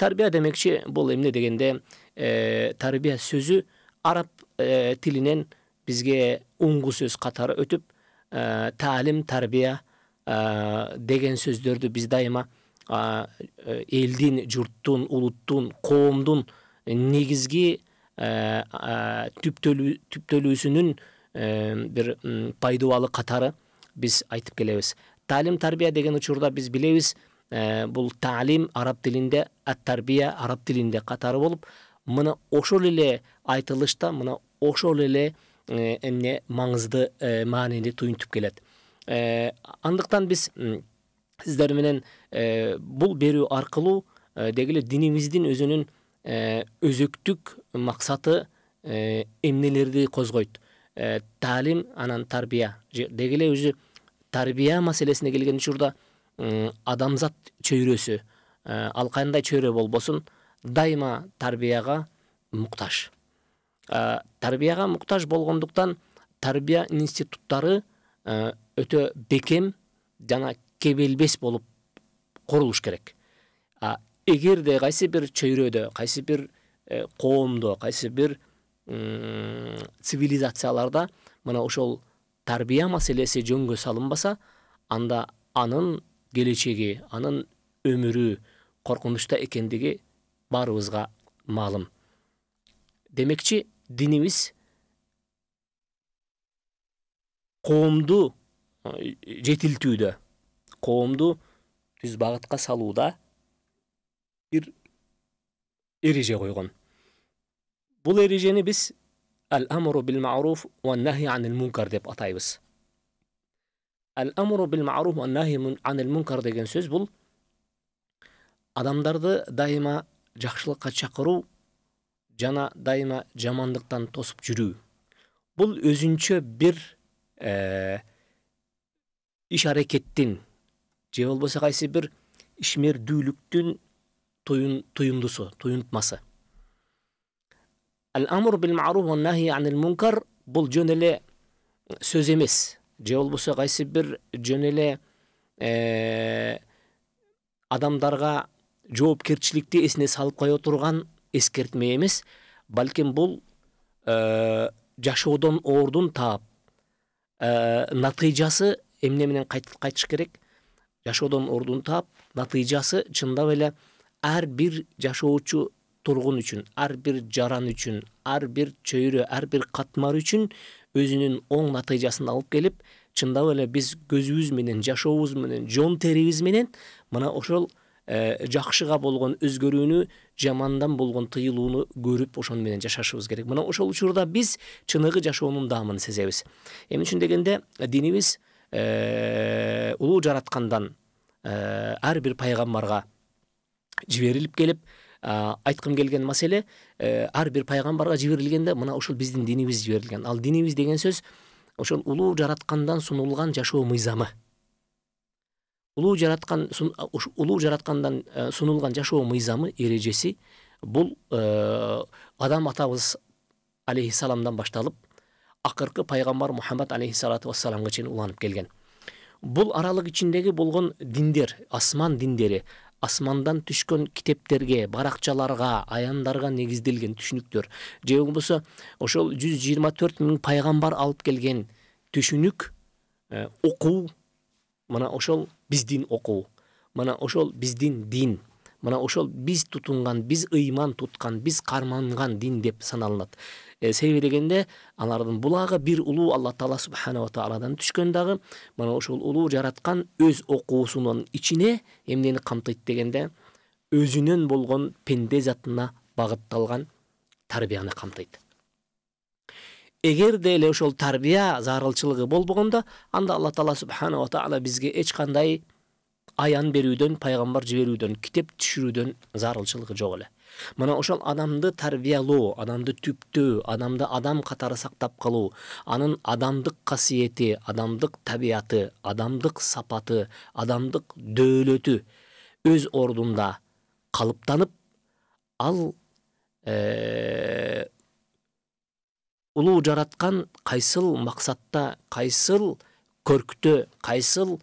Tarbiya demekçi bul emne degende tarbiya sözü Arap tilinden bizge ungu söz katары ötüp talim tarbiya degen sözdördü biz daima eldin, jurttun, uluttun, qoomdun negizgi tüptölүүsүнүн bir пайдалуу катары biz айтып келебиz. Talim tarbiya деген учурда biz билебиz, бул таалим араб тилинде, ат-тарбия араб тилинде катары болуп, мына ошол эле айтылышта, мына ошол эле эмне маңызды маанини туюнтуп келет. Андыктан биз сиздер менен бул берүү аркылуу дегеле динибиздин өзүнүн өзөктүк максаты эмнелерди козгойт. Talim анан тарбия дегеле өзү тарбия маселесине келген учурда адамзат чөйрөсү ал кандай чөйрө болбосун дайыма тарбияга муктаж. Тарбияга муктаж болгондуктан тарбия институттары өтө бекем жана кебелбес болуп курулуш керек. Эгерде кайсы бир чөйрөдө, кайсы бир коомдо, кайсы бир цивилизацияларда мына ошол тарбия маселеси жөнгө салынбаса, анда анын келечеги, анын өмүрү коркунучта экендиги баарыбызга маалым. Демекчи, динибиз коомду жетилтүүдө, коомду түз багытка салууда бир эреже койгон. Бул эрежени биз al-amru bil ma'ruf wa an-nahy 'anil munkar деп атайбыз. Al-amru bil ma'ruf wa an-nahy 'anil munkar деген сөз бул адамдарды дайыма жакшылыкка чакыруу жана дайыма жамандыктан тосуп жүрүү. Бул өзүнчө бир иш аракеттин же болбосо кайсы бир ишмердүүлүктүн туюндусу, туюнтмасы. Al-amru bil ma'ruf wa an-nahy 'anil munkar бул жөн эле сөз эмес. Же болбосо кайсы бир жөн эле адамдарга жоопкерчиликти эсине салып кое турган эскертме эмес, балким бул жашоодон ордун таап, натыйжасы эмне менен кайтыш керек? Жашоодон ордун таап, натыйжасы чындап эле ар бир жашоочу тургун үчүн, ар бир жаран үчүн, ар бир чөйрө, ар бир катмар үчүн өзүнүн оң натыйжасын алып келип, чындап эле биз көзүбүз менен, жашообуз менен, жон терибиз менен мына ошол жакшыга болгон өзгөрүүнү, жамандан болгон тыйылууну көрүп, ошону менен жашашыбыз керек. Мына ошол учурда биз чыныгы жашоонун даамын сезебиз. Эмне үчүн дегенде, динибиз улуу жараткандан ар бир пайгамбарга жиберилип келип, айткым келген маселе, ар бир пайгамбарга жиберилгенде мына ошол биздин динибиз жиберилген. Ал динибиз деген сөз ошол улуу жараткандан сунулган жашоо мыйзамы. Улуу жараткандан сунулган жашоо мыйзамы, эрежеси бул адам атабыз алейхиссаламдан башталып, акыркы пайгамбар Мухаммад алейхиссалату вассаламга чейин уланып келген. Бул аралык ичиндеги болгон диндер, асман диндери, асмандан түшкөн китептерге, баракчаларга, аяндарга негизделген түшүнүктөр. Же болбосо ошол 124 миң пайгамбар алып келген түшүнүк, окуу, мына ошол биздин окуу, мына ошол биздин дин, мына ошол биз тутунган, биз ыйман туткан, биз карманган дин деп саналынат. Себеби дегенде, алардын булагы бир улуу Алла Таала субхана ва тааладан түшкөн дагы, мына ошол улуу жараткан өз окуусунун ичине эмнени камтыйт дегенде, өзүнөн болгон пенде затына багытталган тарбияны камтыйт. Эгерде эле ошол тарбия зарылчылыгы болбогондо, анда Алла Таала субхана ва таала бизге эч кандай аян берүүдөн, пайгамбар жиберүүдөн, китеп түшүрүүдөн зарылчылыгы жок эле. Мына ошол адамды тарбиялоо, адамды түптөө, адамды адам катары сактап калуу, анын адамдык касиети, адамдык табияты, адамдык сапаты, адамдык дөөлөтү өз ордунда калыптанып, ал улуу жараткан кайсыл максатта, кайсыл көрктө, кайсыл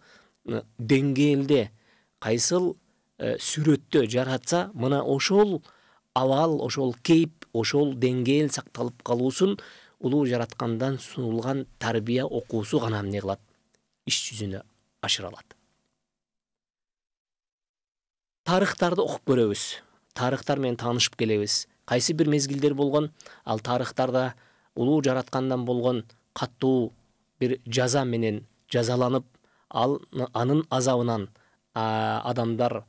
деңгээлде, кайсыл сүрөттө жаратса, мына ошол абал, ошол кейп, ошол деңгээл сакталып калуусун улуу жараткандан сунулган тарбия окуусу гана эмне кылат? Иш жүзүнө ашыра алат. Тарыхтарды окуп көрөбүз. Тарыхтар менен таанышып келебиз. Кайсы бир мезгилдер болгон, ал тарыхтарда улуу жараткандан болгон каттуу бир жаза менен жазаланып, анын азабынан адамдар,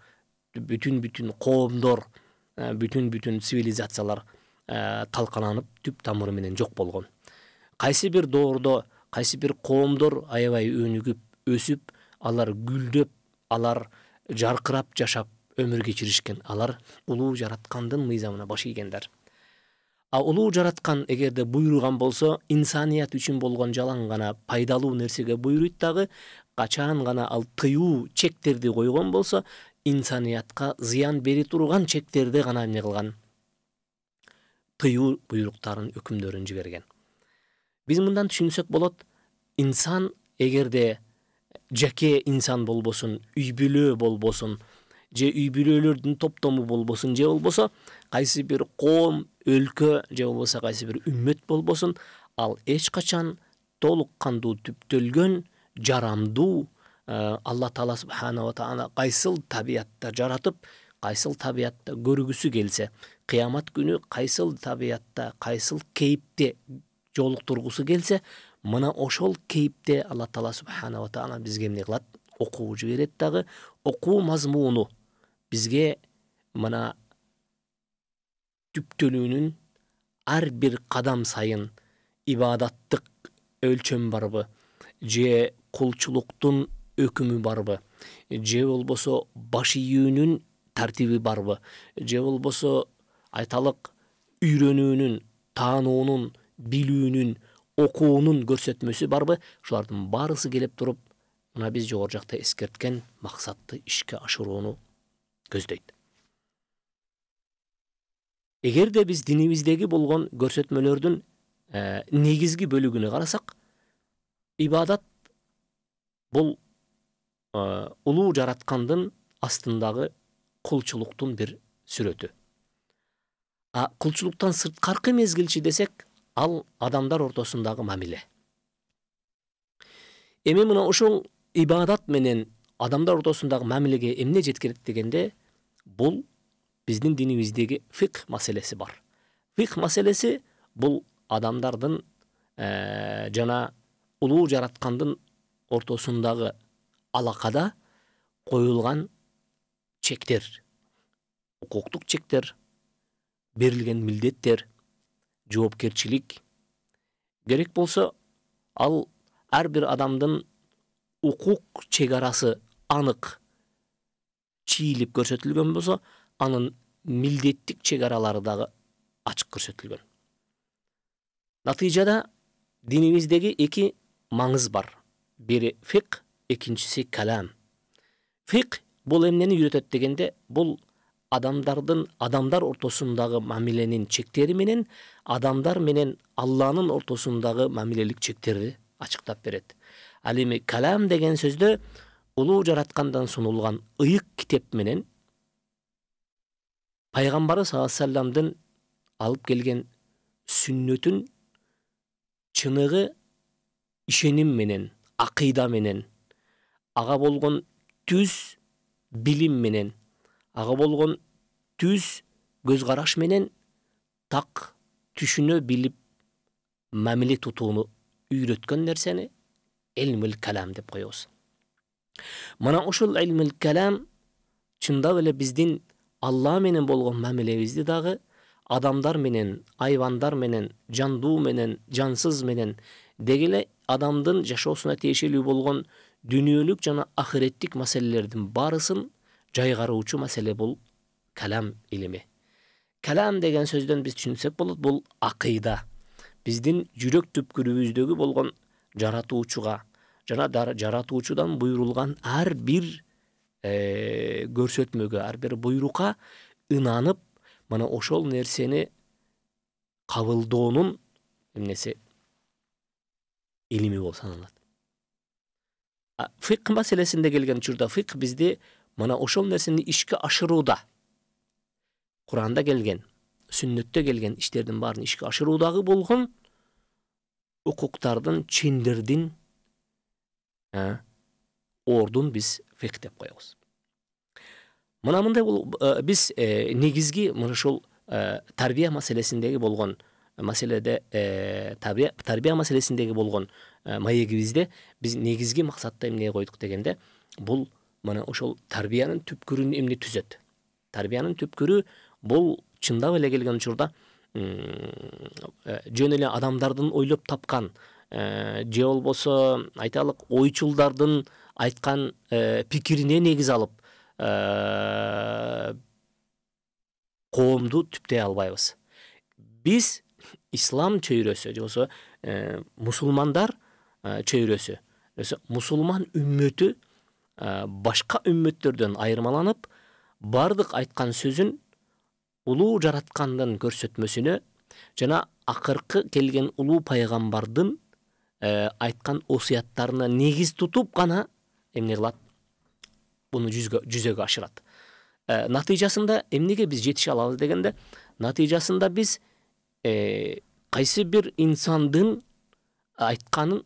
бүтүн коомдор, бүтүн цивилизациялар талкаланып, түп тамыры менен жок болгон. Кайсы бир доордо, кайсы бир коомдор аябай өнүгүп, өсүп, алар гүлдөп, алар жаркырап жашап өмүр кечиришкен. Алар улуу жараткандын мыйзамына баш ийгендер. Улуу жараткан эгерде буйруган болсо, инсаният үчүн болгон жалаң гана пайдалуу нерсеге буйруйт дагы, качан гана ал тыюу чектерди койгон болсо, инсаниятка зыян бери турган чектерди гана эмне кылган? Тыюу буйруктарын, өкүмдөрүн жиберген. Биз мындан түшүнсөк болот, инсан эгерде жаке инсан болбосун, үй бүлө болбосун, же үй бүлөлөрдүн топтому болбосун, же болбосо кайсы бир коом, өлкө, же болбосо кайсы бир үммөт болбосун, ал эч качан толук кандуу түптөлгөн, жарамдуу, Алла Таала субхана ва таала кайсыл табиятта жаратып, кайсыл табиятта көргүсү келсе, кыямат күнү кайсыл табиятта, кайсыл кейипте жолуктургусу келсе, мына ошол кейипте Алла Таала субхана ва таала бизге эмне кылат? Окуу жиберет дагы. Окуу мазмуну бизге мына түптөлүүнүн ар бир кадам сайын ибадаттык өлчөм барбы, же кулчулуктун өкүмү барбы, же болбосо баш ийүүнүн тартиби барбы, же болбосо айталык үйрөнүүнүн, таануунун, билүүнүн, окуунун көрсөтмөсү барбы? Ушулардын баарысы келип туруп, мына биз жогору жакта эскерткен максатты ишке ашырууну көздөйт. Эгерде биз динибиздеги болгон көрсөтмөлөрдүн негизги бөлүгүнө карасак, ибадат бул улуу жараткандын астындагы кулчулуктун бир сүрөтү. Кулчулуктан сырткаркы мезгилчи десек, ал адамдар ортосундагы мамиле. Эми мына ошол ибадат менен адамдар ортосундагы мамилеге эмне жеткирет дегенде, бул биздин динибиздеги фикх маселеси бар. Фикх маселеси бул адамдардын жана улуу жараткандын ортосундагы алакада коюлган чектер, укуктук чектер, берилген милдеттер, жоопкерчилик. Керек болсо, ал ар бир адамдын укук чегарасы анык чийилип көрсөтүлгөн болсо, анын милдеттик чегаралары дагы ачык көрсөтүлгөн. Натыйжада динибиздеги эки маңыз бар. Бири фикх, экинчиси калам. Фикх бул эмнени үйрөтөт дегенде, бул адамдар ортосундагы мамиленин чектери менен, адамдар менен Алланын ортосундагы мамилелик чектерди ачыктап берет. Ал эми калам деген сөздө улуу жараткандан сунулган ыйык китеп менен пайгамбары саллаллаху алейхи вассаламдын алып келген сүннөтүн чыныгы ишеним менен, акыйда менен, ага болгон түз билим менен, ага болгон түз көз караш менен так түшүнө билип мамиле тутууну үйрөткөн нерсени илмил калам деп коебуз. Мына ошол илмил калам чындап эле биздин Алла менен болгон мамилебизди дагы адамдар менен, айвандар менен, жандуу менен, жансыз менен дегеле адамдын жашоосуна тиешелүү болгон дүйнөлүк жана ахиреттик маселелердин баарысын жайгаруучу маселе бул калам илими. Калам деген сөздөн биз түшүнсөк болот, бул акыйда. Биздин жүрөк түпкүрүбүздөгү болгон жаратуучуга жана жаратуучудан буйрулган ар бир көрсөтмөгө, ар бир буйрукка ынанып, мына ошол нерсени кабылдоонун эмнеси илими болуп саналат. Фикх маселесинде келген учурда, фикх бизди Мына ошол нерсени ишке ашырууда, Куранда келген, сүннөттө келген иштердин баарын ишке ашыруудагы болгон укуктардын, чендердин ордун биз фикх деп коебуз. Мына мындай биз негизги мына ушул тарбия маселесиндеги болгон маселеде тарбия маселесиндеги болгон маегибизде биз негизги максатта эмне койдук дегенде, бул мына ошол тарбиянын түпкүрүн эмне түзөт. Тарбиянын түпкүрү бул чындап эле келген учурда жөн эле адамдардын ойлоп тапкан же болбосо айталык ойчулдардын айткан пикирине негиз алып коомду түптөй албайбыз. Биз ислам чөйрөсү же болбосо мусулмандар чөйрөсү, мусулман үммөтү башка үммөттөрдөн айырмаланып, бардык айткан сөзүн улуу жараткандын көрсөтмөсүнө жана акыркы келген улуу пайгамбардын айткан осуяттарына негиз тутуп гана эмне кылат? Буну жүзөгө ашырат. Натыйжасында эмнеге биз жетише алабыз дегенде, натыйжасында биз кайсы бир инсандын айткан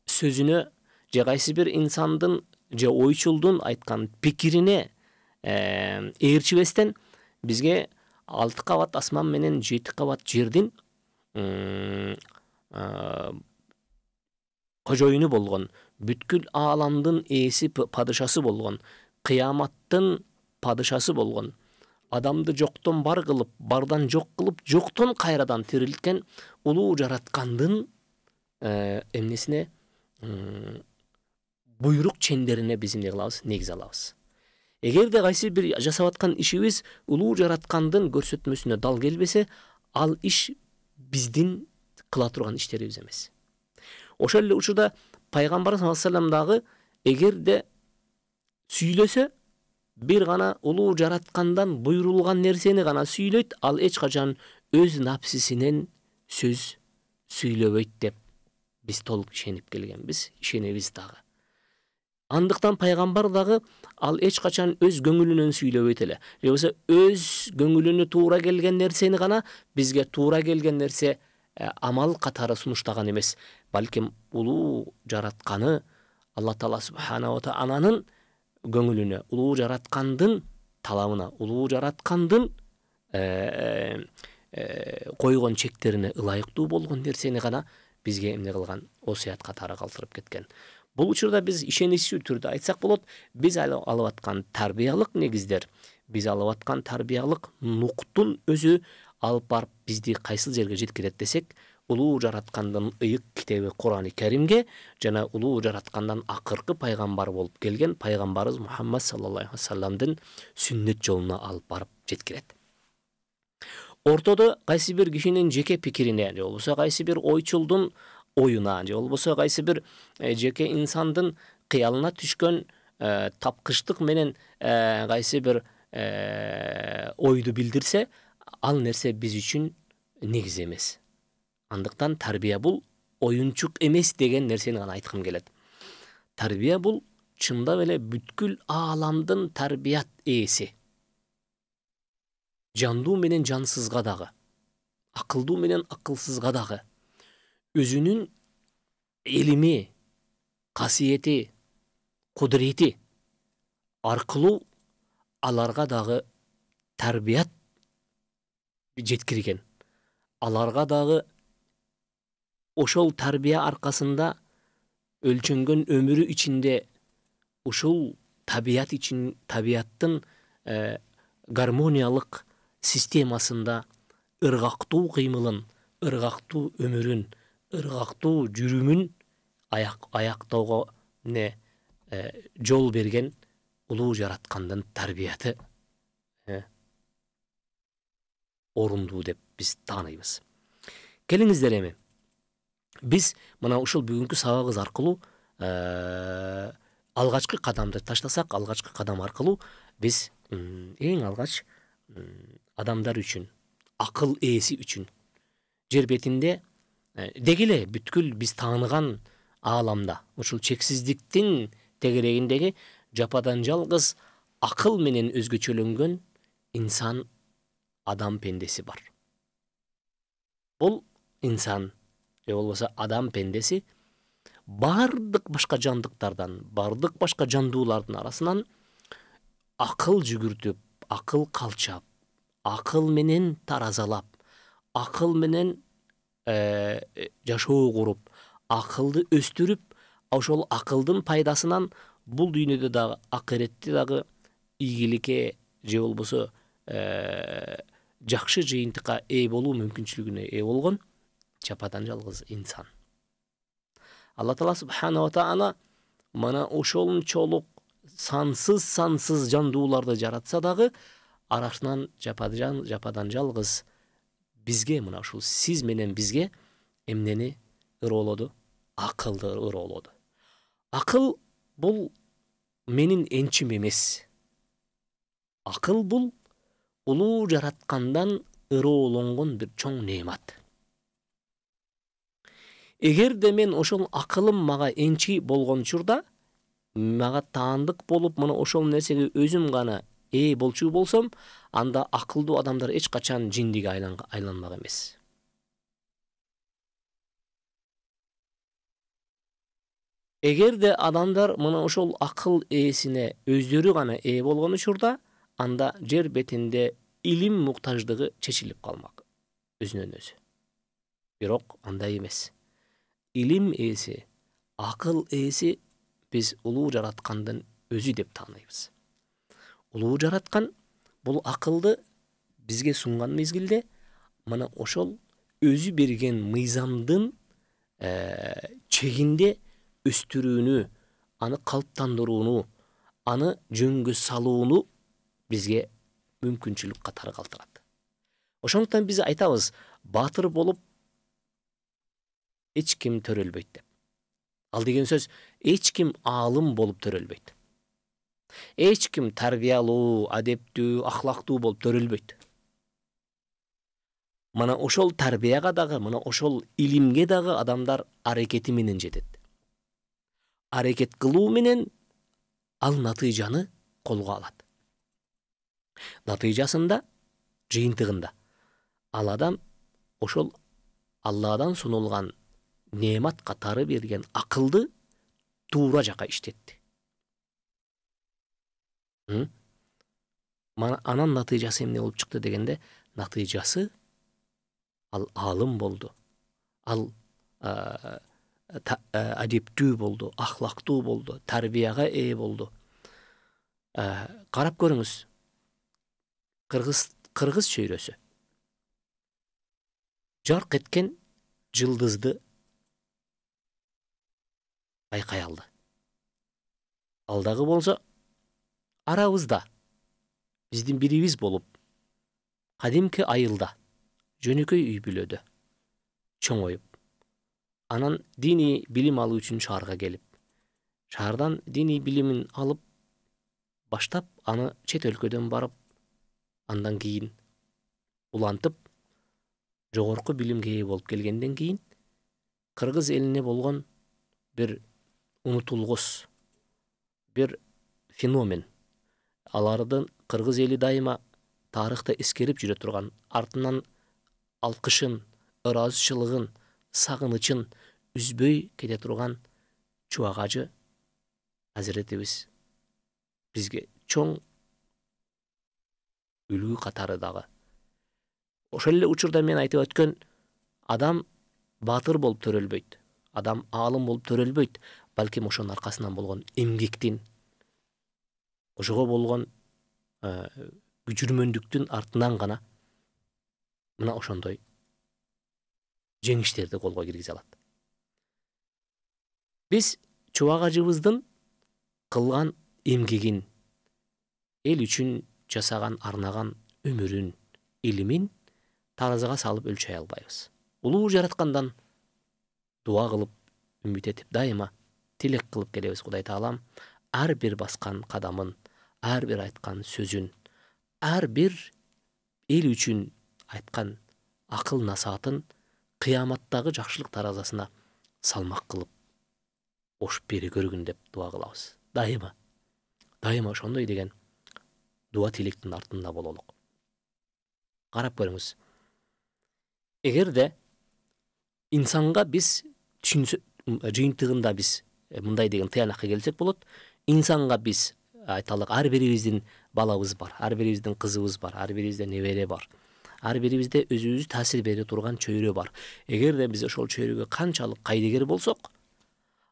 сөзүнө же кайсы бир инсандын же ойчулдун айткан пикирине ээрчибестен бизге 6 кабат асман менен 7 кабат жердин кожоюну болгон, бүткүл ааламдын ээси падышасы болгон, кыяматтын падышасы болгон, адамды жоктон бар кылып, бардан жок кылып, жоктон кайрадан тирилткен улуу жараткандын эмнесине буйрук чендерине биз эмне кылабыз? Негиз алабыз. Эгерде кайсы бир жасап аткан ишибиз улуу жараткандын көрсөтмөсүнө дал келбесе, ал иш биздин кыла турган иштерибиз эмес. Ошол эле учурда пайгамбар саллаллаху алейхи вассалам дагы эгерде сүйлөсө, бир гана улуу жараткандан буйрулган нерсени гана сүйлөйт, ал эч качан өз напсисинен сөз сүйлөбөйт деп биз толук ишенип келгенбиз, ишенебиз дагы. Андыктан пайгамбар дагы ал эч качан өз көңүлүнөн сүйлөбөйт эле. Же болбосо өз көңүлүнө туура келген нерсени гана бизге туура келген нерсе амал катары сунуштаган эмес, балким улуу жаратканы Алла Таала субханаху ва тааlanын көңүлүнө, улуу жараткандын талабына, улуу жараткандын койгон чектерине ылайыктуу болгон нерсени гана бизге эмне кылган? Осуят катары калтырып кеткен. Бул учурда биз ишеничтүү түрдө айтсак болот, биз алып аткан тарбиялык негиздер, биз алып аткан тарбиялык нуктун өзү алып барып бизди кайсыл жерге жеткирет десек, улуу жараткандын ыйык китеби Кур'ан-ы Каримге жана улуу жараткандан акыркы пайгамбар болуп келген пайгамбарыбыз Мухаммад саллаллаху алейхи вассаламдын сүннөт жолуна алып барып жеткирет. Ортодо кайсы бир кишинин жеке пикирине, же болбосо кайсы бир ойчулдун оюна, же болбосо кайсы бир жеке инсандын кыялына түшкөн тапкычтык менен кайсы бир ойду билдирсе, ал нерсе биз үчүн негиз эмес. Андыктан тарбия бул оюнчук эмес деген нерсени гана айткым келет. Тарбия бул чындап эле бүткүл ааламдын тарбият ээси. Жандуу менен жансызга дагы, акылдуу менен акылсызга дагы өзүнүн илими, касиети, кудурети аркылуу аларга дагы тарбият жеткирген. Аларга дагы ошол тарбия аркасында өлчөнгөн өмүрү ичинде ушул табияттын гармониялык системасында ыргактуу кыймылын, ыргактуу өмүрүн, ыргактуу жүрүмүн аяктоого жол берген улуу жараткандын тарбияты орундуу деп биз тааныйбыз. Келиңиздер эми биз мына ушул бүгүнкү сабагыбыз аркылуу алгачкы кадамды таштасак, алгачкы кадам аркылуу биз эң алгач адамдар үчүн, акыл ээси үчүн жер бетинде деги эле бүткүл биз тааныган ааламда ушул чексиздиктин тегерегиндеги жападан жалгыз акыл менен өзгөчөлөнгөн инсан, адам пендеси бар. Бул инсан же болбосо адам пендеси бардык башка жандыктардан, бардык башка жандуулардын арасынан акыл жүгүртүп, акыл калчап, акыл менен таразалап, акыл менен жашоо куруп, акылды өстүрүп, ошол акылдын пайдасынан бул дүйнөдө дагы, акыретте дагы ийгиликке же болбосо жакшы жыйынтыкка ээ болуу мүмкүнчүлүгүнө ээ болгон жападан жалгыз инсан. Алла Таала субханала таала мана ошончолук сансыз жандууларды жаратса дагы, арасынан жападан жалгыз бизге, мына ушул сиз менен бизге эмнени ыроолоду? Акылды ыроолоду. Акыл бул менин энчим эмес. Акыл бул улуу жараткандан ыроолонгон бир чоң неемат. Эгерде мен ошол акылым мага энчи болгон учурда, мага таандык болуп, мына ошол нерсеге өзүм гана ээ болчу болсом, анда акылдуу адамдар эч качан жиндиге айланмак эмес. Эгерде адамдар мына ошол акыл ээсине өздөрү гана ээ болгон учурда, анда жер бетинде илим муктаждыгы чечилип калмак өзүнөн өзү. Бирок андай эмес. Илим ээси, акыл ээси биз улуу жараткандын өзү деп тааныйбыз. Улуу жараткан бул акылды бизге сунган мезгилде, мына ошол өзү берген мыйзамдын чегинде өстүрүүнү, аны калыптандырууну, аны жөнгө салууну бизге мүмкүнчүлүк катары калтырат. Ошондуктан биз айтабыз, баатыр болуп эч ким төрөлбөйт деп. Ал деген сөз, эч ким аалым болуп төрөлбөйт. Эч ким тарбиялуу, адептүү, ахлактуу болуп төрөлбөйт. Мана ошол тарбияга дагы, мана ошол илимге дагы адамдар аракети менен жетет. Аракет кылуу менен ал натыйжаны колго алат. Натыйжасында, жыйынтыгында ал адам ошол Алладан сунулган неемат катары берген акылды туура жака иштетти. Анан натыйжасы эмне болуп чыкты дегенде, натыйжасы ал аалым болду. Ал адептүү болду, ахлактуу болду, тарбияга ээ болду. Карап көрүңүз. Кыргыз чөйрөсү жарк эткен жылдызды байкай алды. Ал дагы болсо арабызда биздин бирибиз болуп, кадимки айылда, жөнөкөй үй бүлөдө чоңоюп, анан диний билим алуу үчүн шаарга келип, шаардан диний билимин алып, баштап аны чет өлкөдөн барып, андан кийин улантып, жогорку билимге ээ болуп келгенден кийин, кыргыз элине болгон бир унутулгус, бир феномен. Алардын кыргыз эли дайыма тарыхта эскерип жүрө турган, артынан алкышын, ыраазычылыгын, сагынычын үзбөй кете турган чубагачы Азиретибиз бизге чоң үлгү катары дагы. Ошол эле учурда мен айтып өткөн, адам баатыр болуп төрөлбөйт, адам аалым болуп төрөлбөйт, балким ошонун аркасынан болгон эмгектин, ошого болгон күчүрмөндүктүн артынан гана мына ошондой жеңиштерди колго киргизе алат. Биз чубагачыбыздын кылган эмгегин, эл үчүн жасаган, арнаган өмүрүн, илимин таразыга салып өлчөй албайбыз. Улуу жараткандан дуа кылып, үмүт этип, дайыма тилек кылып келебиз. Кудай Таалам ар бир баскан кадамын, ар бир айткан сөзүн, ар бир эл үчүн айткан акыл насаатын кыяматтагы жакшылык таразасына салмак кылып ошуп бере көргүн деп дуа кылабыз. Дайыма ошондой деген дуа тилектин артында бололук. Карап көрүңүз. Эгерде инсанга биз жыйынтыгында биз мындай деген тыянакка келсек болот. Инсанга биз айталык ар бирибиздин балабыз бар, ар бирибиздин кызыбыз бар, ар бирибизде небере бар. Ар бирибизде өзүбүз таасир бере турган чөйрө бар. Эгерде биз ошол чөйрөгө канчалык кайдыгер болсок,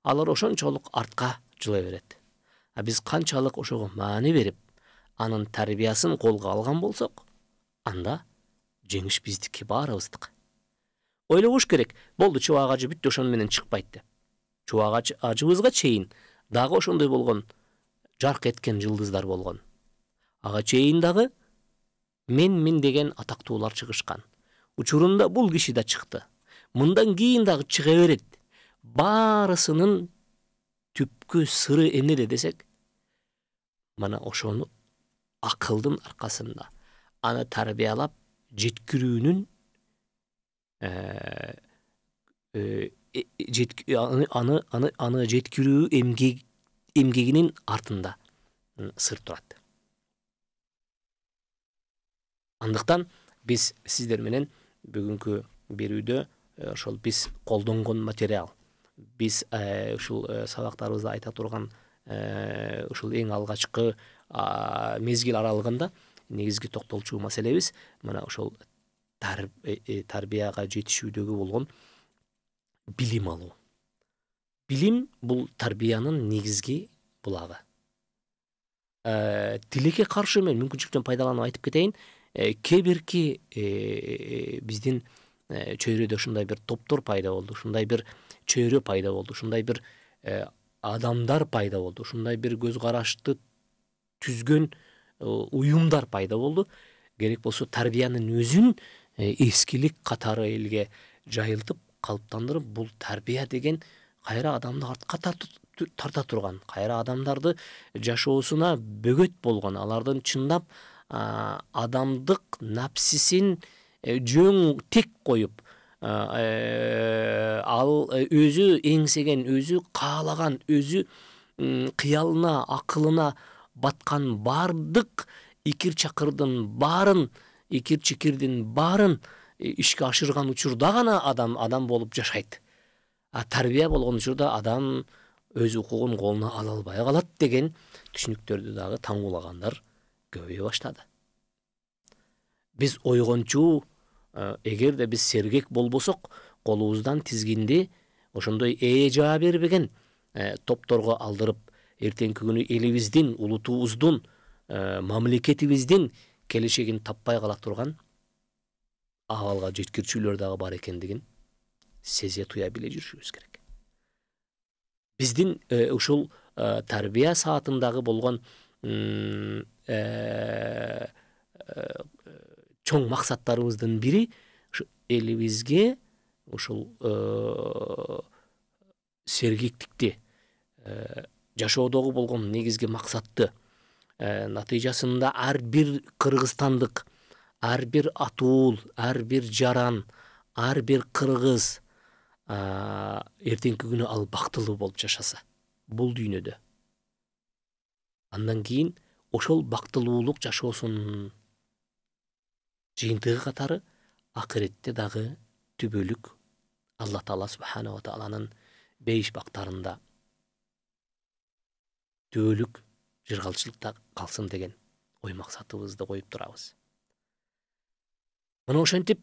алар ошончолук артка жыла берет. А биз канчалык ошого маани берип, анын тарбиясын колго алган болсок, анда жеңиш биздики, баарыбыздыкы. Ойлобуш керек. Болду, чубак ажы бүттү, ошону менен чыкпайт деп. Чубак ажыбызга чейин дагы ошондой болгон, жарк эткен жылдыздар болгон. Ага чейин дагы мен деген атактуулар чыгышкан. Учурунда бул киши да чыкты. Мындан кийин дагы чыга берет. Баарысынын түпкү сыры эмнеде десек, мана ошону акылдын аркасында, аны тарбиялап жеткирүүнүн аны жеткирүү эмгегинин артында сыр турат. Андыктан биз сиздер менен бүгүнкү берүүдө ошол биз колдонгон материал, биз ушул сабактарыбызда айта турган ушул эң алгачкы мезгил аралыгында негизги токтолчу маселебиз мына ошол тарбияга жетишүүдөгү болгон билим алуу. Билим бул тарбиянын негизги булагы. Тилекке каршы мен мүмкүнчүлүктөн пайдаланып айтып кетейин. Кээ бирки биздин чөйрөдө ушундай бир топтор пайда болду, ушундай бир чөйрө пайда болду, ушундай бир адамдар пайда болду, ушундай бир көз карашты түзгөн уюмдар пайда болду. Керек болсо тарбиянын өзүн эскилик катары элге жайылтып, калыптандырып, бул тарбия деген кайра адамды артка тарта турган, кайра адамдарды жашоосуна бөгөт болгон, алардын чындап адамдык напсисин жөн тек коюп, ал өзү эңсеген, өзү каалаган, өзү кыялына, акылына баткан бардык икир чакырдын баарын, икир чикирдин баарын ишке ашырган учурда гана адам болуп жашайт. А тарбия болгон учурда адам өз укугун колуна ала албай калат деген түшүнүктөрдү дагы таңуулагандар көбөйө баштады. Биз ойгончу, эгерде биз сергек болбосок, колубуздан тизгинди ошондой жаа бербеген топторго алдырып, эртеңки күнү элибиздин, улутубуздун, мамлекетибиздин келечегин таппай кала турган абалга жеткирчүлөр дагы бар экендигин сезе туя биле жүрүшүбүз керек. Биздин ушул тарбия саатындагы болгон чоң максаттарыбыздын бири элибизге ушул сергектикти, жашоодогу болгон негизги максатты, натыйжасында ар бир кыргызстандык, ар бир атуул, ар бир жаран, ар бир кыргыз эртеңки күнү ал бактылуу болуп жашаса бул дүйнөдө, андан кийин ошол бактылуулук жашоосунун жыйынтыгы катары акыретте дагы түбөлүк Алла Таала Субхана ва Тааланын 5 бактарында түбөлүк жыргалчылыкта калсын деген ой максатыбызды коюп турабыз. Мына ошентип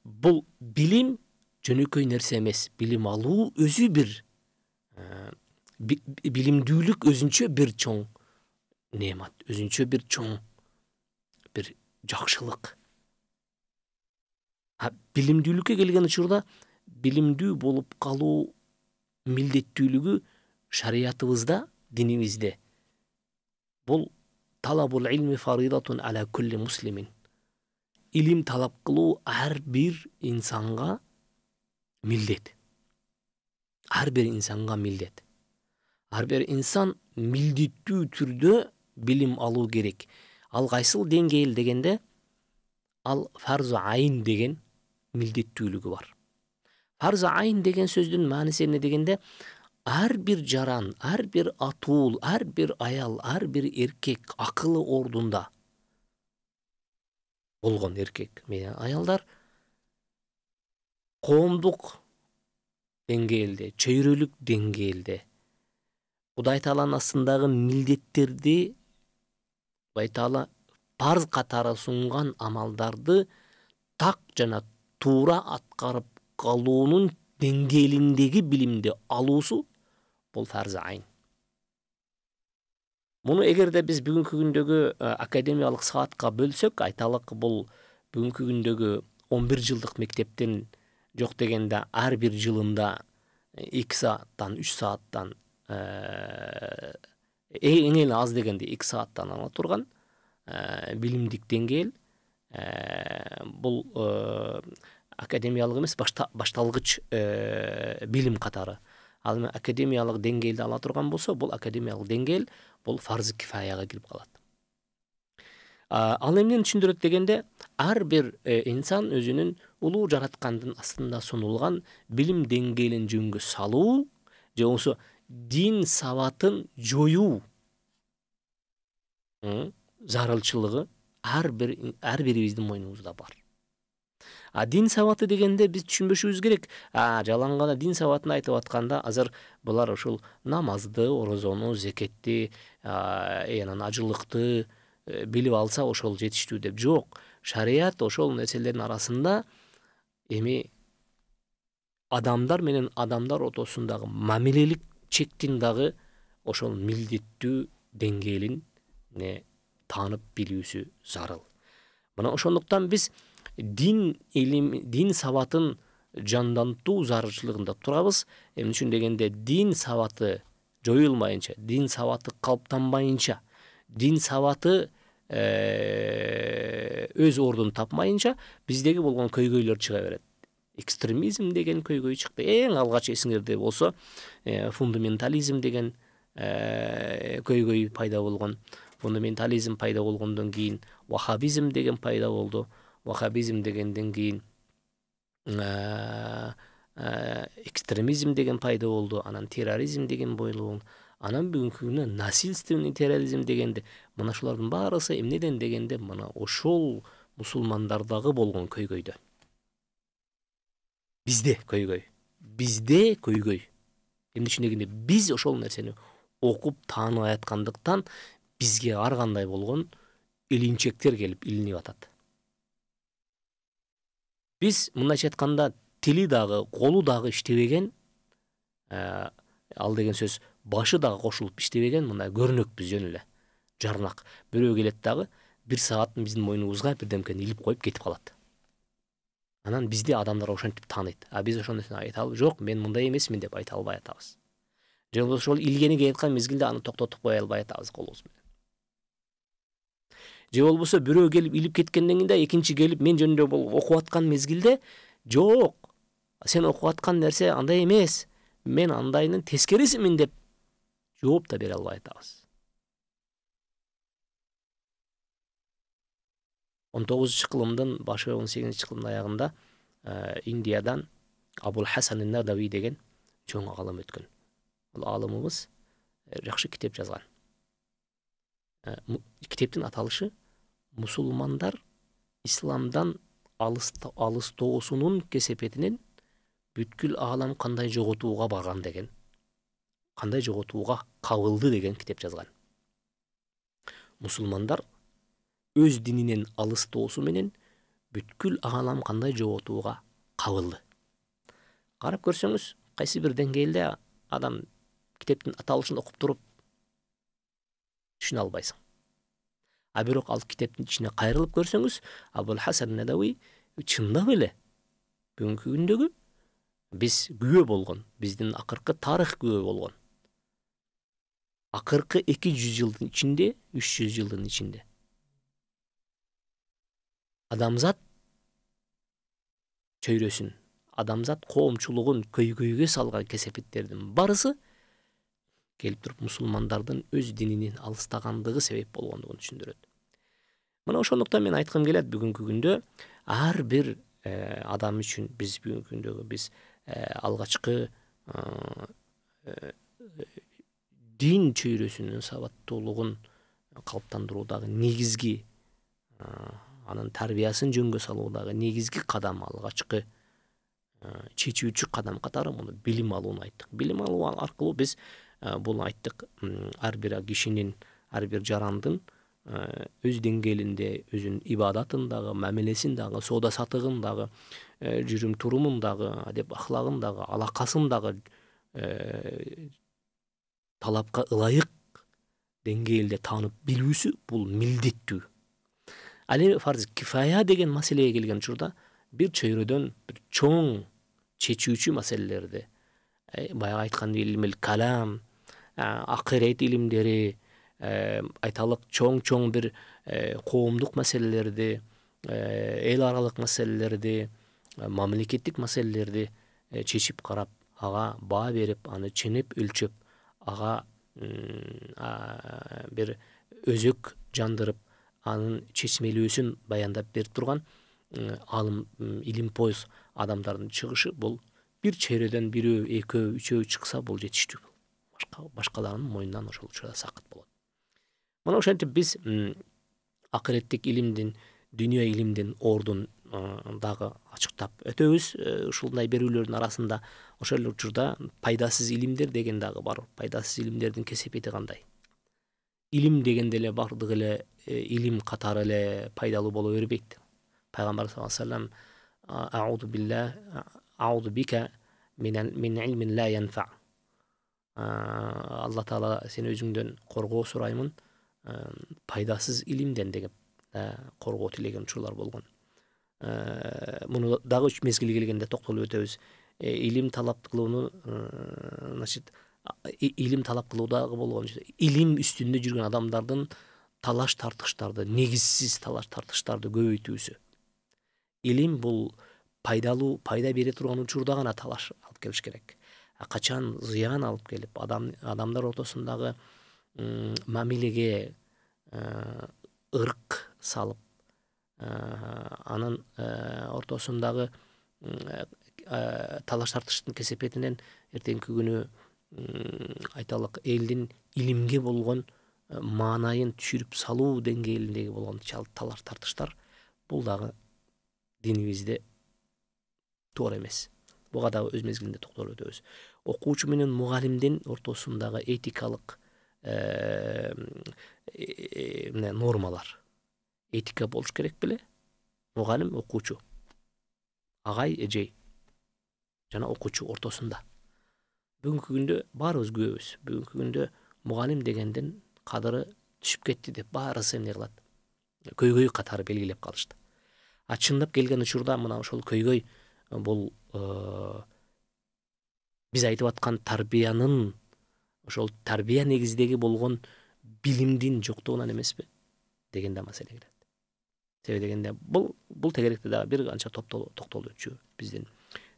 бул билим жөнөкөй нерсе эмес. Билим алуу өзү бир билимдүүлүк өзүнчө бир чоң неемат, өзүнчө бир чоң бир жакшылык. Билимдүүлүккө келген учурда билимдүү болуп калуу милдеттүүлүгү шариятыбызда, динибизде бул талабул илми фаридатун аля кулли муслимин. Илим талап кылуу ар бир инсанга милдет. Ар бир инсанга милдет. Ар бир инсан милдеттүү түрдө билим алуу керек. Ал кайсыл деңгээл дегенде, ал фарзу айн деген милдеттүүлүгү бар. Фарзу айн деген сөздүн мааниси эмне дегенде, ар бир жаран, ар бир атуул, ар бир аял, ар бир эркек акылы ордунда, болгон эркек менен аялдар коомдук деңгээлде, чөйрөлүк деңгээлде Кудай Тааланын астындагы милдеттерди Кудай Таала парз катары сунган амалдарды так жана туура аткарып калуунун деңгээлиндеги билимди алуусу бул фарзы айн. Муну эгерде биз бүгүнкү күндөгү академиялык саатка бөлсөк, айталык бул бүгүнкү күндөгү 11 жылдык мектептин жок дегенде ар бир жылында 2 сааттан 3 сааттан эң эле аз дегенде 2 сааттан ала турган билимдик деңгээл бул академиялык эмес, башталгыч билим катары. Ал эми академиялык деңгээлде ала турган болсо, бул академиялык деңгээл бул фарзы кифаяга кирип калат. Ал эмнени түшүндүрөт дегенде, ар бир инсан өзүнүн улуу жараткандын астында сунулган билим деңгээлин жөнгө салуу же болбосо дин сабатын жоюу зарылчылыгы ар бирибиздин мойнубузда бар. Дин сабаты дегенде биз түшүнбөшүбүз керек. Жалаң гана дин сабатын айтып атканда, азыр булар ушул намазды, орозону, зекетти, анан ажылыкты билип алса ошол жетиштүү деп жок. Шарият ошол нерселердин арасында эми адамдар менен адамдар ортосундагы мамилелик чектин дагы ошол милдеттүү деңгээлин таанып билүүсү зарыл. Мына ошондуктан биз дин сабатын жандантуу зарылчылыгында турабыз. Эмне үчүн дегенде, дин сабаты жоюлмайынча, дин сабаты калыптанбайынча, дин сабаты өз ордун тапмайынча биздеги болгон көйгөйлөр чыга берет. Экстремизм деген көйгөй чыкты. Эң алгач эсиңерде болсо, фундаментализм деген көйгөй пайда болгон. Фундаментализм пайда болгондон кийин вахабизм деген пайда болду. Вахабизм дегенден кийин экстремизм деген пайда болду. Анан терроризм деген болду. Анан бүгүнкү күндө насильственный терроризм дегенде, мына шулардын баарысы эмнеден дегенде, мына ошол мусулмандардагы болгон көйгөйдө. Бизде көйгөй. Эмне үчүн дегенде, биз ошол нерсени окуп тааныбай аткандыктан бизге ар кандай болгон илинчектер келип илинип атат. Биз мындайча айтканда тили дагы, колу дагы иштебеген, ал деген сөз башы дагы кошулуп иштебеген, мына көрнөкпүз жөн эле. Жарнак. Бирөө келет дагы 1 саат биздин мойнубузга бирдемкени илип коюп кетип калат. Анан бизди адамдар ошентип тааныйт. Биз ошол нерсени айта албайбыз. Жок, мен мындай эмесмин деп айта албай атабыз. Же болбосо ошол илгени келаткан мезгилде аны токтотуп кое албай атабыз колубуз менен. Же болбосо бирөө келип илип кеткенден кийин да экинчи келип мен жөнүндө окуп аткан мезгилде, жок, сен окуп аткан нерсе андай эмес, мен андайдын тескерисимин деп жооп да бере албай атабыз. 19-кылымдын башы, 18-кылымдын аягында Индиядан Абул Хасан ан-Надави деген чоң алым өткөн. Бул алымыбыз жакшы китеп жазган. Китептин аталышы мусулмандар исламдан алыстоосунун кесепетинен бүткүл аалам кандай жоготууга барган деген, кандай жоготууга кабылды деген китеп жазган. Мусулмандар өз дининен алыстоосу менен бүткүл аалам кандай жоготууга кабылды. Карап көрсөңүз, кайсы бир деңгээлде адам китептин аталышын окуп туруп түшүнө албайсың. Бирок ал китептин ичине кайрылып көрсөңүз, Абул Хасан ан-Надави чындап эле бүгүнкү күндөгү биз күбө болгон, биздин акыркы тарых күбө болгон. Акыркы 200 жылдын ичинде, 300 жылдын ичинде адамзат чөйрөсүн, адамзат коомчулугун көйгөйгө салган кесепеттердин барысы келип туруп мусулмандардын өз дининен алыстагандыгы себеп болгондугун түшүндүрөт. Мына ошондуктан мен айткым келет, бүгүнкү күндө ар бир адам үчүн биз бүгүнкү күндөгү биз алгачкы дин чөйрөсүнүн сабаттуулугун калыптандыруудагы негизги анын тарбиясын жөнгө салуудагы негизги кадам, алгачкы чечүүчү кадам катары муну билим алууну айттык. Билим алуу аркылуу биз бул айттык, ар бир кишинин, ар бир жарандын өз деңгээлинде өзүнүн ибадатындагы, мамилесиндагы, соода сатыгындагы, жүрүм турумундагы, адеп ахлагындагы, алакасындагы талапка ылайык деңгээлде таанып билүүсү бул милдеттүү. Ал эми фарз кифая деген маселеге келген учурда бир чөйрөдөн бир чоң чечүүчү маселелерди, баягы айткан илмил калам, акырет илимдери, айталык чоң бир коомдук маселелерди, эл аралык маселелерди, мамлекеттик маселелерди чечип карап, ага баа берип, аны ченеп өлчөп, ага бир өзөк жандырып, анын чечмелүүсүн баяндап берип турган алым, илимпоз адамдардын чыгышы бул бир чөйрөдөн бирөө, экөө, үчөө чыкса бул жетиштүү. Башкаларынын мойнунан ошол учурда сакыт болот. Мына ошентип биз акыреттик илимдин, дүйнө илимдин ордун дагы ачыктап өтөбүз. Ушундай берүүлөрдүн арасында ошол учурда пайдасыз илимдер деген дагы бар. Пайдасыз илимдердин кесепети кандай? Илим дегенде эле бардык эле илим катары эле пайдалуу боло бербейт. Пайгамбар саллаллаху алейхи вассалам аузу бика мин илмин ла янфа. Алла Таала сен өзүңдөн коргоо сураймын пайдасыз илимден деп коргоо тилеген учурлар болгон. Муну дагы үч мезгил келгенде токтолуп өтөбүз. Илим талап кылууну, значит, илим талап кылуудагы болгон илим үстүндө жүргөн адамдардын талаш тартыштарды, негизсиз талаш тартыштарды көбөйтүүсү. Илим бул пайдалуу, пайда бере турган учурда гана талаш алып келиш керек. Качан зыян алып келип, адамдар ортосундагы мамилеге ырк салып, анын ортосундагы талаш тартыштын кесепетинен эртеңки күнү айталык элдин илимге болгон маанайын түшүрүп салуу деңгээлиндеги болгон талаш тартыштар бул дагы динибизде туура эмес. Буга дагы өз мезгилинде токтолуп өтөбүз. Окуучу менен мугалимдин ортосундагы этикалык нормалар, этика болуш керек беле? Мугалим, окуучу, агай, эжей жана окуучу ортосунда. Бүгүнкү күндө баарыбыз күбөбүз. Бүгүнкү күндө мугалим дегендин кадыры түшүп кетти деп баарысы эмне кылат? Көйгөй катары белгилеп калышты. Чындап келген учурда мына ошол көйгөй бул биз айтып аткан тарбиянын, ошол тарбия негиздеги болгон билимдин жоктугунан эмеспи деген да маселе келет. Себеби дегенде бул тегеректе дагы бир канча токтолуп өтчү биздин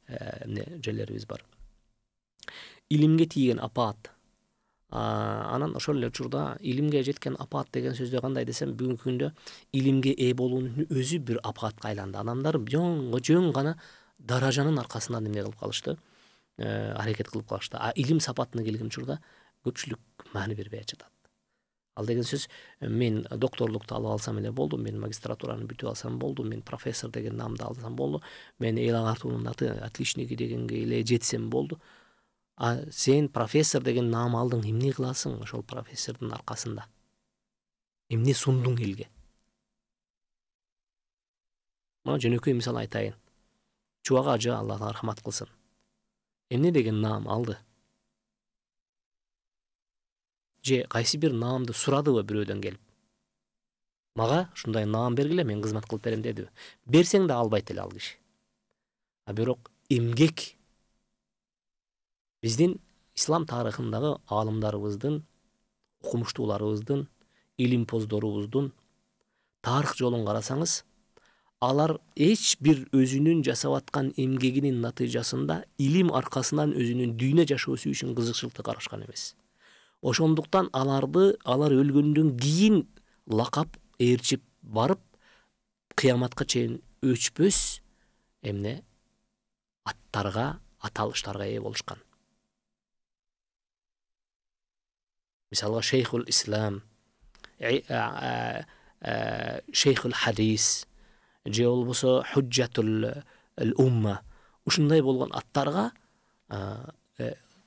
жерлерибиз бар. Илимге тийген апаат. Анан ошол эле учурда илимге жеткен апаат деген сөздү кандай десем, бүгүнкү күндө илимге ээ болуунун өзү бир апаатка айланды. Адамдар жөн гана даражанын аркасынан эмне кылып калышты? Аракет кылып калышты. Илим сапатына келген учурда көпчүлүк маани бербей жатат. Ал деген сөз, мен докторлукту алып алсам эле болду, мен магистратураны бүтүп алсам болду, мен профессор деген наамды алсам болду, мен эл агартуунун отличники дегенге эле жетсем болду. Сен профессор деген наам алдың, эмне кыласың ошол профессордун аркасында? Эмне сундуң элге? Мына жөнөкөй мисал айтайын. Чубак ажы, Алла рахмат кылсын, эмне деген наам алды? Же кайсы бир наамды сурадыбы бирөөдөн келип? Мага ушундай наам бергиле, мен кызмат кылып берем дедиби? Берсең да албайт эле ал киши. Бирок эмгек биздин ислам тарыхындагы аалымдарыбыздын, окумуштууларыбыздын, илимпоздорубуздун тарых жолун карасаңыз, алар эч бир өзүнүн жасап аткан эмгегинин натыйжасында илим аркасынан өзүнүн дүйнө жашоосу үчүн кызыкчылыкты карашкан эмес. Ошондуктан алар өлгөндөн кийин лакап ээрчип барып, кыяматка чейин өчпөс аттарга, аталыштарга ээ болушкан. Мисалга Шейхул Ислам, Шейхул Хадис, же болбосо Худжатул умма ушундай болгон аттарга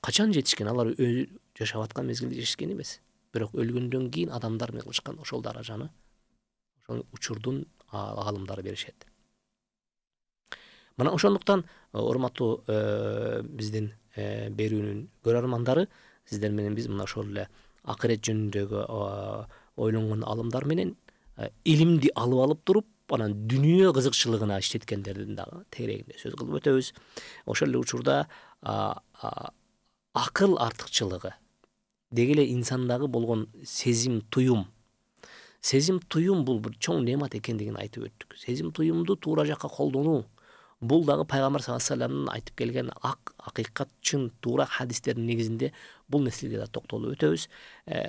качан жетишкен? Алар жашап аткан мезгилде жетишкен эмес. Бирок өлгөндөн кийин адамдар эмне кылышкан? Ошол даражаны ошол учурдун аалымдары беришет. Мына ошондуктан урматтуу биздин берүүнүн көрөрмандары, сиздер менен биз мына ошол эле акырет жөнүндөгү ойлонгон алымдар менен илимди алып алып туруп, анан дүнүйө кызыкчылыгына иштеткендердин дагы тегерегинде сөз кылып өтөбүз. Ошол эле учурда акыл артыкчылыгы, деги эле инсандагы болгон сезим туюм бул бир чоң неамат экендигин айтып өттүк. Сезим туюмду туура жакка колдонуу, бул дагы пайгамбар саллаллаху алейхи вассаламдын айтып келген акыйкат, чын туура хадистердин негизинде бул нерселерге да токтолуп өтөбүз.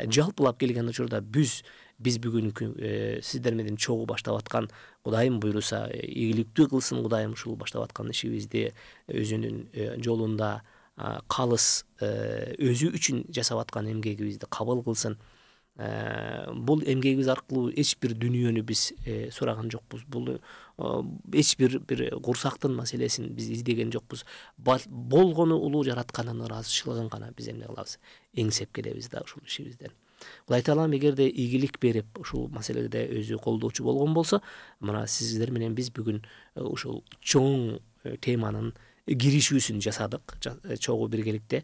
Жалпылап келген учурда биз бүгүнкү сиздер менен чогуу баштап аткан, Кудайым буйруса ийгиликтүү кылсын, Кудайым ушул баштап аткан ишибизди өзүнүн жолунда калыс өзү үчүн жасап аткан эмгегибизди кабыл кылсын. Бул эмгегибиз аркылуу эч бир дүнүйөнү биз сураган жокпуз. Бул эч бир курсактын маселесин биз издеген жокпуз. Болгону улуу жаратканын ыраазычылыгын гана биз эмне кылабыз? Эңсеп келебиз да ушул ишибизден. Кудай таалам эгерде ийгилик берип ушул маселеде өзү колдоочу болгон болсо, мына сиздер менен биз бүгүн ушул чоң теманын киришүүсүн жасадык чогуу биргеликте.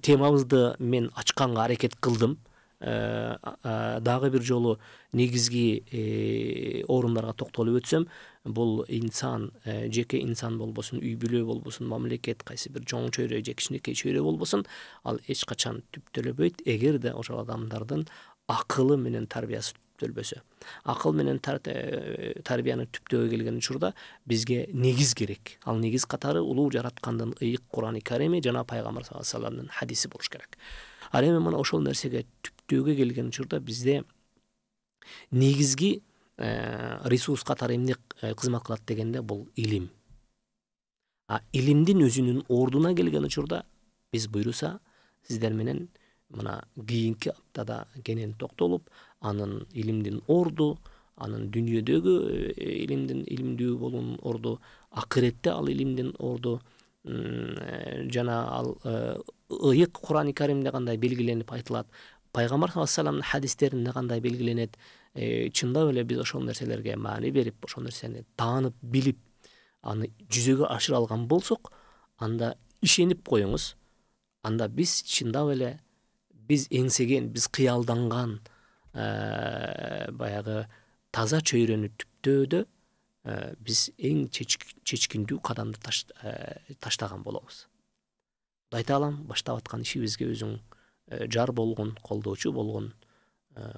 Темабызды мен ачканга аракет кылдым. Дагы бир жолу негизги орундарга токтолуп өтсөм, бул инсан, жеке инсан болбосун, үй бүлө болбосун, мамлекет, кайсы бир чоң чөйрө же кичинекей чөйрө болбосун, ал эч качан түптөлбөйт эгерде ошол адамдардын акылы менен тарбиясы түптөлбөсө. Акыл менен тарбияны түптөөгө келген учурда бизге негиз керек. Ал негиз катары улуу жараткандын ыйык Кур'ан-ы Карими жана пайгамбар саллаллаху алейхи вассаламдын хадиси болуш керек. Ал эми мына ошол нерсеге түптөөгө келген учурда бизде негизги ресурс катары эмне кызмат кылат дегенде бул илим. Илимдин өзүнүн ордуна келген учурда биз буйруса сиздер менен мына кийинки аптада кенен токтолуп, анын илимдин орду, анын дүнүйөдөгү илимдүү болуунун орду, акыретте ал илимдин орду жана ал ыйык Кур'ан-ы Каримде кандай белгиленип айтылат, пайгамбар саллаллаху алейхи вассаламдын хадистеринде кандай белгиленет, чындап эле биз ошол нерселерге маани берип, ошол нерсени таанып, билип, аны жүзөгө ашыра алган болсок, анда ишенип коюңуз, анда биз чындап эле биз эңсеген, биз кыялданган баягы таза чөйрөнү түптөөдө биз эң чечкиндүү кадамды таштаган болобуз. Кудай таалам баштап аткан ишибизге өзүң жар болгон, колдоочу болгон,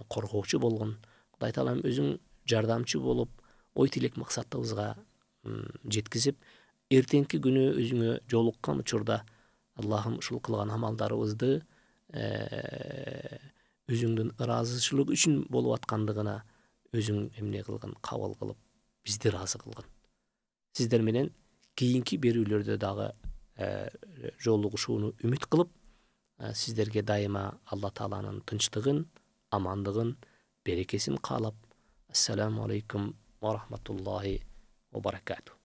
коргоочу болгон. Кудай таалам өзүң жардамчы болуп, ой тилек максатыбызга жеткизип, эртеңки күнү өзүңө жолуккан учурда Аллахым ушул кылган амалдарыбызды өзүңдүн ыраазычылык үчүн болуп аткандыгына өзүң эмне кылгын, кабыл кылып, бизди ыраазы кылгын. Сиздер менен кийинки берүүлөрдө дагы жолугушууну үмүт кылып, сиздерге дайыма Алла тааланын тынчтыгын, амандыгын, берекесин каалап, ассаламу алейкум ва рахматуллахи ва баракатух.